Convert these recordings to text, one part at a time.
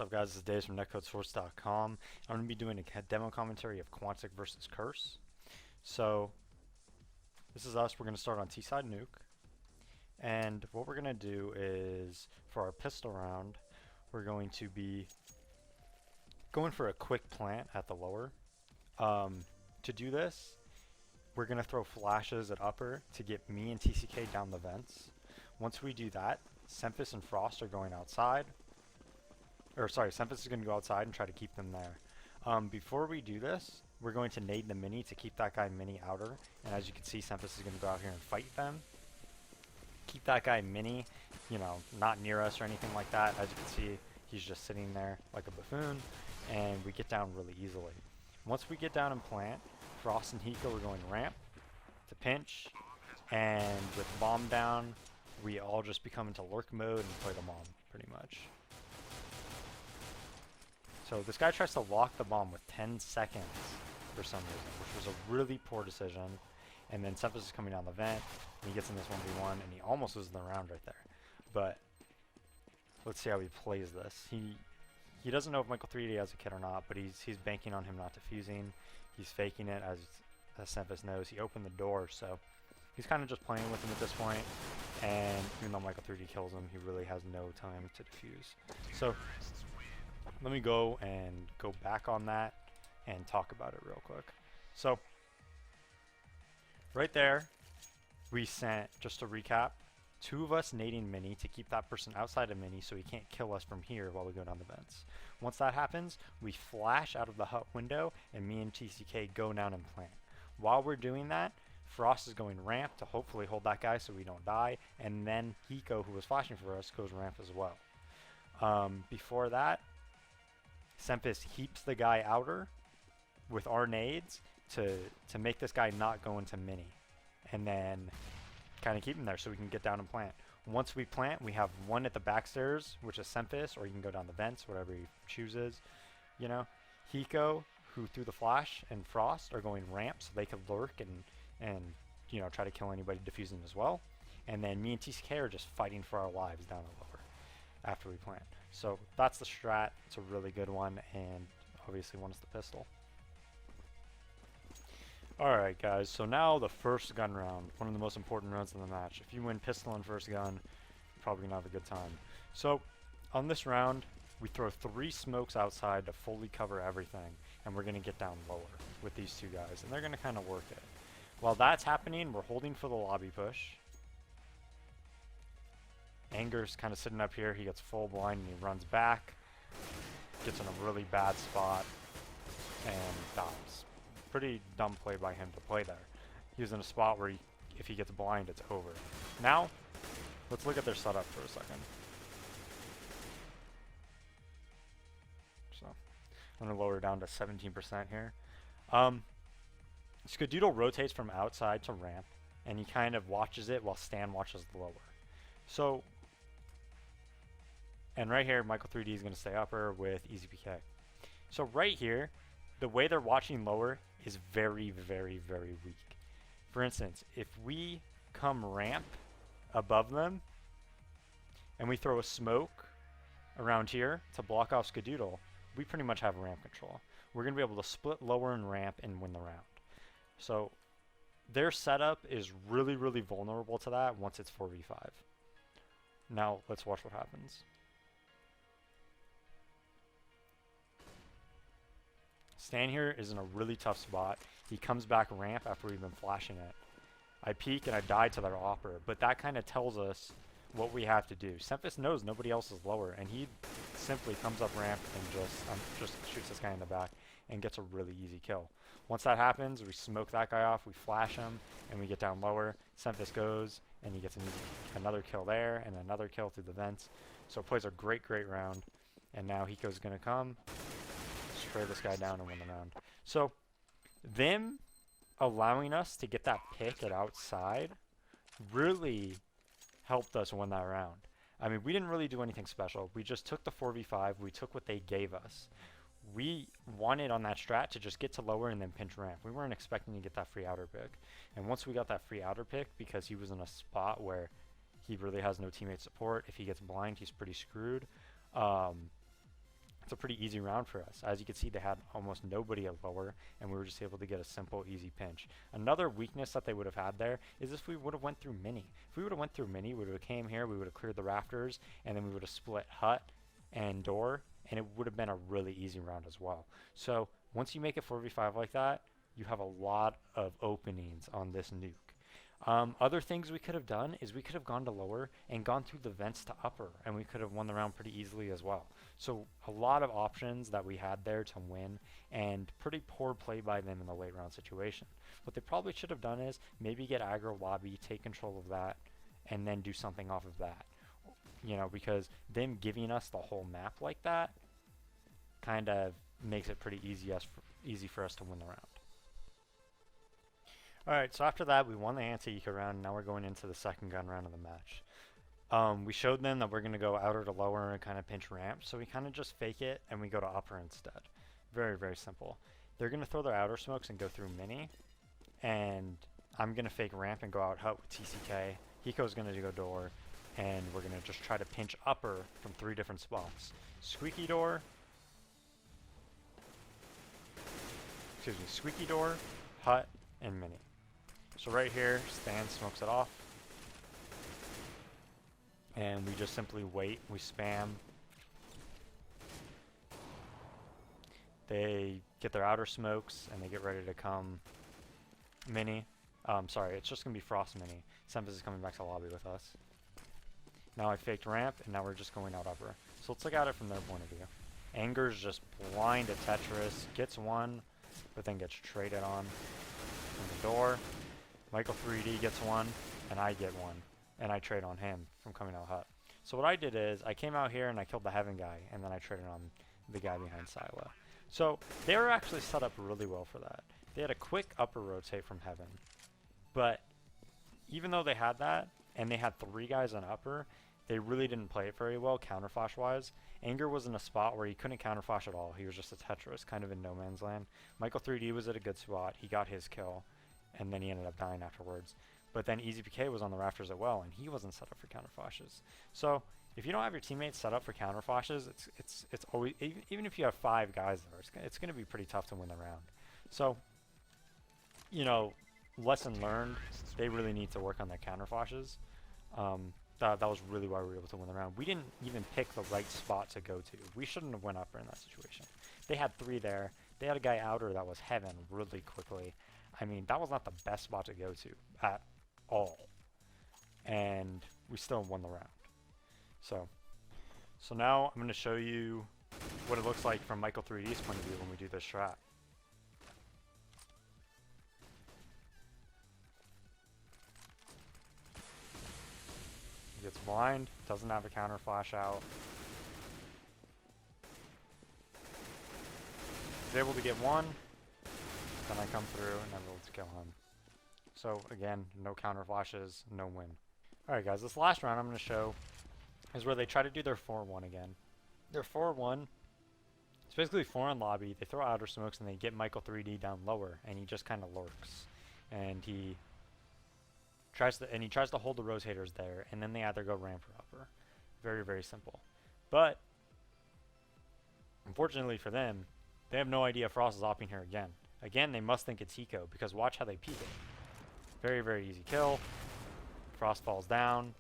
up, guys? This is Dave from netcodesource.com. I'm going to be doing a demo commentary of Quantic versus Curse. So this is us. We're going to start on T-side nuke. And what we're going to do is, for our pistol round, we're going to be going for a quick plant at the lower. To do this, we're going to throw flashes at upper to get me and TCK down the vents. Once we do that, Sempus and Frost are going outside. Sempus is going to go outside and try to keep them there. Before we do this, we're going to nade the mini to keep that guy mini outer. And as you can see, Sempus is going to go out here and fight them. Keep that guy mini, not near us or anything like that. As you can see, he's just sitting there like a buffoon. And we get down really easily. Once we get down and plant, Frost and Hiko are going ramp to pinch. And with bomb down, we all just become into lurk mode and play the bomb, pretty much. So this guy tries to lock the bomb with 10 seconds for some reason, which was a really poor decision. And then Sempus is coming down the vent, and he gets in this 1v1, and he almost loses the round right there. But let's see how he plays this. He doesn't know if Michael 3D has a kit or not, but he's banking on him not defusing. He's faking it, as Sempus knows. He opened the door, so he's kind of just playing with him at this point. And even though Michael 3D kills him, he really has no time to defuse. So let me go back on that and talk about it real quick. So right there, we sent, just to recap, 2 of us nading mini to keep that person outside of mini so he can't kill us from here while we go down the vents. Once that happens, we flash out of the hut window and me and TCK go down and plant. While we're doing that, Frost is going ramp to hopefully hold that guy so we don't die, and then Hiko, who was flashing for us, goes ramp as well. Before that, Sempus heaps the guy outer with our nades to make this guy not go into mini, and then kind of keep him there so we can get down and plant. Once we plant, we have one at the back stairs, which is Sempus, or you can go down the vents, whatever he chooses. Hiko, who threw the flash, and Frost are going ramp so they could lurk and try to kill anybody defusing as well. And then me and TCK are just fighting for our lives down the lower after we plant. So that's the strat. It's a really good one, and obviously one is the pistol. Alright guys, so now the first gun round, one of the most important rounds in the match. If you win pistol and first gun, you're probably gonna have a good time. So on this round, we throw 3 smokes outside to fully cover everything, and we're gonna get down lower with these 2 guys, and they're gonna kind of work it. While that's happening, we're holding for the lobby push. Anger's kind of sitting up here. He gets full blind and he runs back, gets in a really bad spot, and dies. Pretty dumb play by him to play there. He was in a spot where if he gets blind, it's over. Now, let's look at their setup for a second. So, I'm going to lower it down to 17% here. Skadoodle rotates from outside to ramp, and he kind of watches it while Stan watches the lower. So, and right here, Michael 3D is going to stay upper with Easy PK. So right here, the way they're watching lower is very, very, very weak. For instance, if we come ramp above them, and we throw a smoke around here to block off Skadoodle, we pretty much have ramp control. We're going to be able to split lower and ramp and win the round. So their setup is really, really vulnerable to that once it's 4v5. Now let's watch what happens. Stan here is in a really tough spot. He comes back ramp after we've been flashing it. I peek and I die to their opera, but that kind of tells us what we have to do. Sempus knows nobody else is lower, and he simply comes up ramp and just shoots this guy in the back and gets a really easy kill. Once that happens, we smoke that guy off, we flash him, and we get down lower. Sempus goes, and he gets another kill there, and another kill through the vents. So it plays a great, great round. And now Hiko's going to come, spray this guy down, and win the round. So them allowing us to get that pick at outside really helped us win that round. I mean, we didn't really do anything special. We just took the 4v5. We took what they gave us. We wanted on that strat to just get to lower and then pinch ramp. We weren't expecting to get that free outer pick. And once we got that free outer pick, because he was in a spot where he really has no teammate support, if he gets blind, he's pretty screwed. it's a pretty easy round for us. As you can see, they had almost nobody at lower, and we were just able to get a simple, easy pinch. Another weakness that they would have had there is if we would have went through mini. If we would have went through mini, we would have came here, we would have cleared the rafters, and then we would have split hut and door, and it would have been a really easy round as well. So once you make it 4v5 like that, you have a lot of openings on this nuke. Other things we could have done is we could have gone to lower and gone through the vents to upper, and we could have won the round pretty easily as well. So a lot of options that we had there to win, and pretty poor play by them in the late round situation. What they probably should have done is maybe get aggro lobby, take control of that, and then do something off of that. You know, because them giving us the whole map like that kind of makes it pretty easy for us to win the round. Alright, so after that we won the anti-eco round, and now we're going into the second gun round of the match. We showed them that we're going to go outer to lower and kind of pinch ramp, so we kind of just fake it and we go to upper instead. Very, very simple. They're going to throw their outer smokes and go through mini, and I'm going to fake ramp and go out hut with TCK. Hiko's going to go door, and we're going to just try to pinch upper from 3 different spots. Squeaky door, hut, and mini. So right here, Stan smokes it off, and we just simply wait. We spam. They get their outer smokes, and they get ready to come mini. Sorry, it's just going to be frost mini. Sempus is coming back to lobby with us. Now I faked ramp, and now we're just going out upper. So let's look at it from their point of view. Anger's just blind to Tetris, gets one, but then gets traded on from the door. Michael 3D gets one, and I get one, and I trade on him from coming out hut. So what I did is I came out here and I killed the heaven guy, and then I traded on the guy behind Silo. So they were actually set up really well for that. They had a quick upper rotate from heaven, but even though they had that, and they had 3 guys on upper, they really didn't play it very well counterflash wise. Anger was in a spot where he couldn't counterflash at all. He was just a Tetris, kind of in no man's land. Michael 3D was at a good spot. He got his kill, and then he ended up dying afterwards. But then EasyPK was on the rafters as well, and he wasn't set up for counterflashes. So if you don't have your teammates set up for counterflashes, it's always, even if you have 5 guys there, it's going to be pretty tough to win the round. So, you know, lesson learned, they really need to work on their counterflashes. That was really why we were able to win the round. We didn't even pick the right spot to go to. We shouldn't have went upper in that situation. They had 3 there. They had a guy outer that was heaven really quickly. I mean, that was not the best spot to go to at all. And we still won the round. So now I'm going to show you what it looks like from Michael 3D's point of view when we do this strat. He gets blind, doesn't have a counter flash out. He's able to get one, then I come through and I'm able to kill him. So again, no counter flashes, no win. Alright guys, this last round I'm going to show is where they try to do their 4-1 again. Their 4-1, it's basically 4 in lobby, they throw outer smokes and they get Michael 3D down lower, and he just kind of lurks. And he tries to hold the rotators there, and then they either go ramp or upper. Very, very simple. But unfortunately for them, they have no idea Frost is opping here again. Again, they must think it's Hiko, because watch how they peek it. Very, very easy kill. Frost falls down.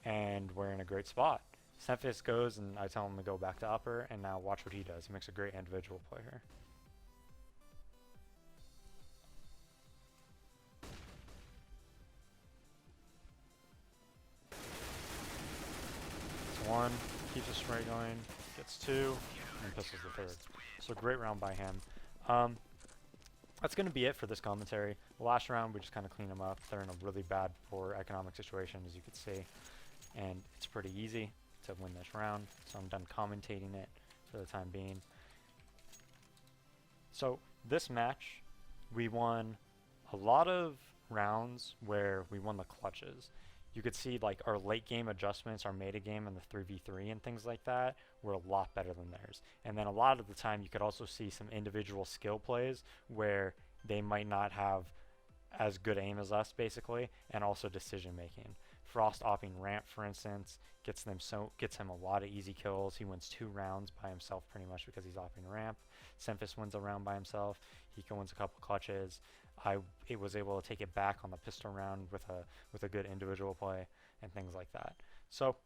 And we're in a great spot. Sempus goes, and I tell him to go back to upper, and now watch what he does. He makes a great individual play here. Gets 1, keeps a spray going, gets 2, and pistols the 3rd. So great round by him. That's going to be it for this commentary. The last round, we just kind of clean them up. They're in a really bad, poor economic situation, as you can see. And it's pretty easy to win this round, so I'm done commentating it for the time being. So this match, we won a lot of rounds where we won the clutches. You could see like our late game adjustments, our meta game and the 3v3 and things like that were a lot better than theirs. And then a lot of the time you could also see some individual skill plays where they might not have as good aim as us basically, and also decision making. Frost opping ramp, for instance, gets him a lot of easy kills. He wins 2 rounds by himself pretty much because he's opping ramp. Semphis wins a round by himself. Hiko wins a couple clutches. It was able to take it back on the pistol round with a good individual play and things like that. So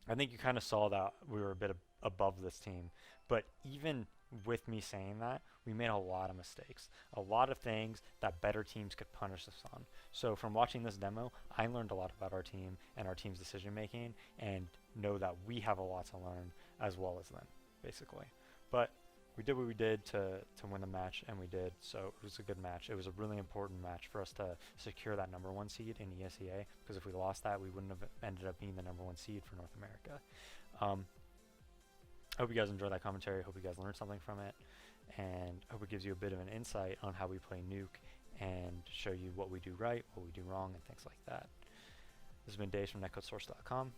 I think you kind of saw that we were a bit above this team, but even with me saying that, we made a lot of mistakes, a lot of things that better teams could punish us on. So from watching this demo, I learned a lot about our team and our team's decision making, and know that we have a lot to learn as well as them, basically. But we did what we did to win the match, and we did, so it was a good match. It was a really important match for us to secure that #1 seed in ESEA, because if we lost that, we wouldn't have ended up being the #1 seed for North America. I hope you guys enjoyed that commentary. I hope you guys learned something from it, and I hope it gives you a bit of an insight on how we play Nuke and show you what we do right, what we do wrong, and things like that. This has been Dave from netcodesource.com.